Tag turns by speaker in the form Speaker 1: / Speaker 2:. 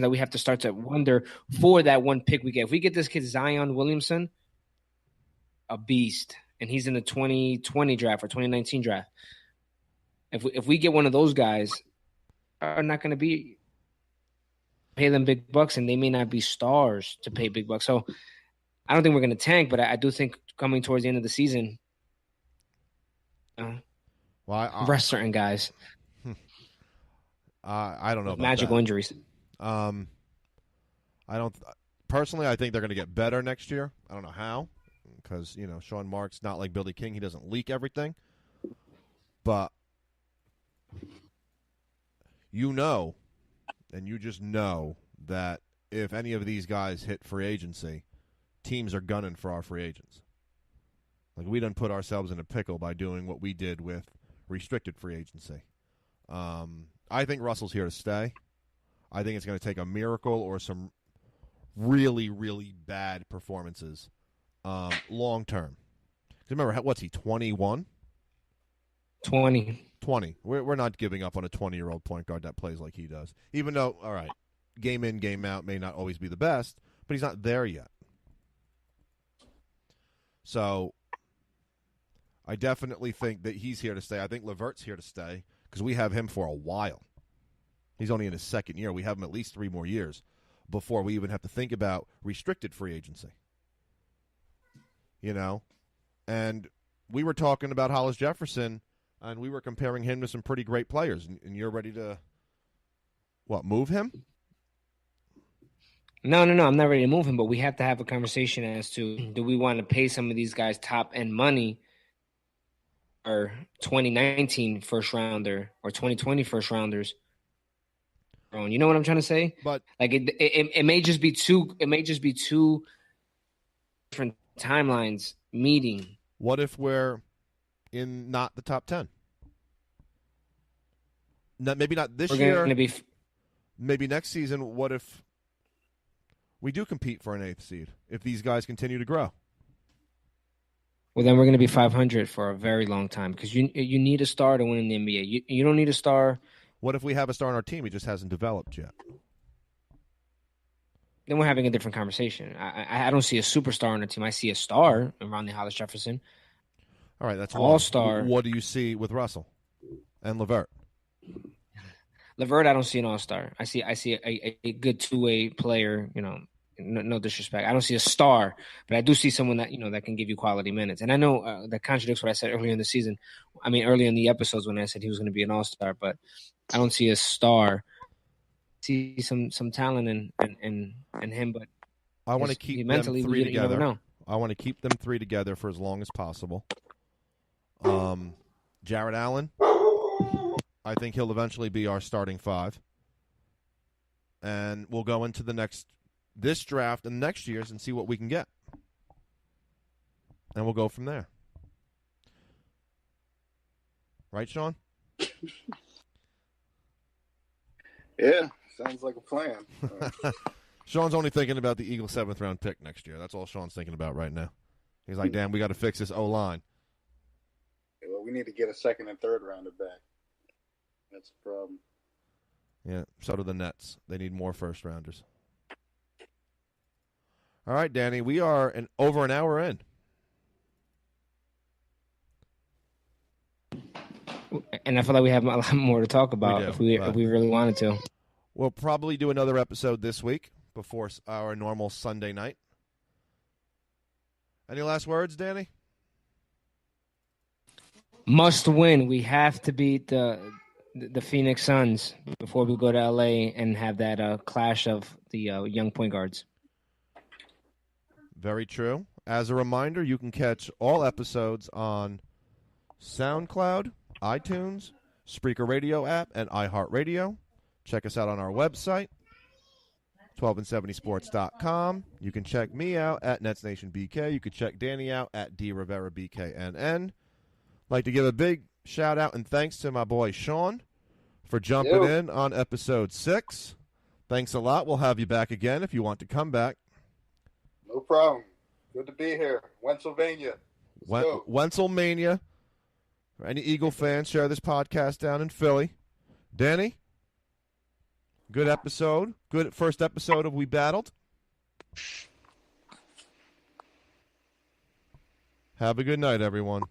Speaker 1: that we have to start to wonder for that one pick we get. If we get this kid Zion Williamson, a beast, and he's in the 2020 draft or 2019 draft. If we get one of those guys, are not going to be pay them big bucks, and they may not be stars to pay big bucks. So I don't think we're going to tank, but I do think coming towards the end of the season, rest certain guys.
Speaker 2: I don't know about
Speaker 1: magical
Speaker 2: that.
Speaker 1: Injuries.
Speaker 2: I don't personally. I think they're going to get better next year. I don't know how, because Sean Mark's not like Billy King. He doesn't leak everything, but and you just know that if any of these guys hit free agency, teams are gunning for our free agents. Like, we done put ourselves in a pickle by doing what we did with restricted free agency. I think Russell's here to stay. I think it's going to take a miracle or some really, really bad performances long term. Remember, what's he, 21?
Speaker 1: 20.
Speaker 2: We're not giving up on a 20-year-old point guard that plays like he does. Even though, all right, game in, game out may not always be the best, but he's not there yet. So I definitely think that he's here to stay. I think LeVert's here to stay because we have him for a while. He's only in his second year. We have him at least 3 more years before we even have to think about restricted free agency. And we were talking about Hollis Jefferson, and we were comparing him to some pretty great players, and you're ready to, move him?
Speaker 1: No, I'm not ready to move him, but we have to have a conversation as to, do we want to pay some of these guys top-end money, or 2019 first-rounder or 2020 first-rounders? You know what I'm trying to say?
Speaker 2: But
Speaker 1: like it may just be two different timelines meeting.
Speaker 2: What if we're in not the top 10? Maybe not this year. Maybe next season. What if we do compete for an 8th seed if these guys continue to grow?
Speaker 1: Well, then we're going to be 500 for a very long time because you need a star to win in the NBA. You don't need a star.
Speaker 2: What if we have a star on our team? He just hasn't developed yet.
Speaker 1: Then we're having a different conversation. I don't see a superstar on the team. I see a star in Ronnie Hollis Jefferson.
Speaker 2: All right, that's
Speaker 1: all-star.
Speaker 2: What do you see with Russell and LeVert?
Speaker 1: LeVert, I don't see an all-star. I see a good two-way player. No disrespect. I don't see a star, but I do see someone that that can give you quality minutes. And I know that contradicts what I said earlier in the season. I mean, earlier in the episodes when I said he was going to be an all-star, but I don't see a star. See some talent in him, but
Speaker 2: I want to keep them 3 together. I want to keep them 3 together for as long as possible. Jared Allen, I think he'll eventually be our starting 5, and we'll go into this draft and next year's and see what we can get, and we'll go from there. Right, Sean?
Speaker 3: Yeah, sounds like a plan.
Speaker 2: Sean's only thinking about the Eagles' 7th-round pick next year. That's all Sean's thinking about right now. He's like, damn, we got to fix this O-line.
Speaker 3: Yeah, well, we need to get a 2nd and 3rd rounder back. That's the problem.
Speaker 2: Yeah, so do the Nets. They need more first-rounders. All right, Danny, we are over an hour in.
Speaker 1: And I feel like we have a lot more to talk about if we really wanted to.
Speaker 2: We'll probably do another episode this week before our normal Sunday night. Any last words, Danny?
Speaker 1: Must win. We have to beat the Phoenix Suns before we go to LA and have that clash of the young point guards.
Speaker 2: Very true. As a reminder, you can catch all episodes on SoundCloud, iTunes, Spreaker Radio app, and iHeartRadio. Check us out on our website, 12and70sports.com. You can check me out at NetsNationBK. You can check Danny out at DRiveraBKNN. Like to give a big shout-out and thanks to my boy Sean for jumping in on episode 6. Thanks a lot. We'll have you back again if you want to come back.
Speaker 3: No problem. Good to be here. Pennsylvania.
Speaker 2: Wenzelmania. For any Eagle fans, share this podcast down in Philly. Danny, Good episode. Good first episode of We Battled. Have a good night, everyone.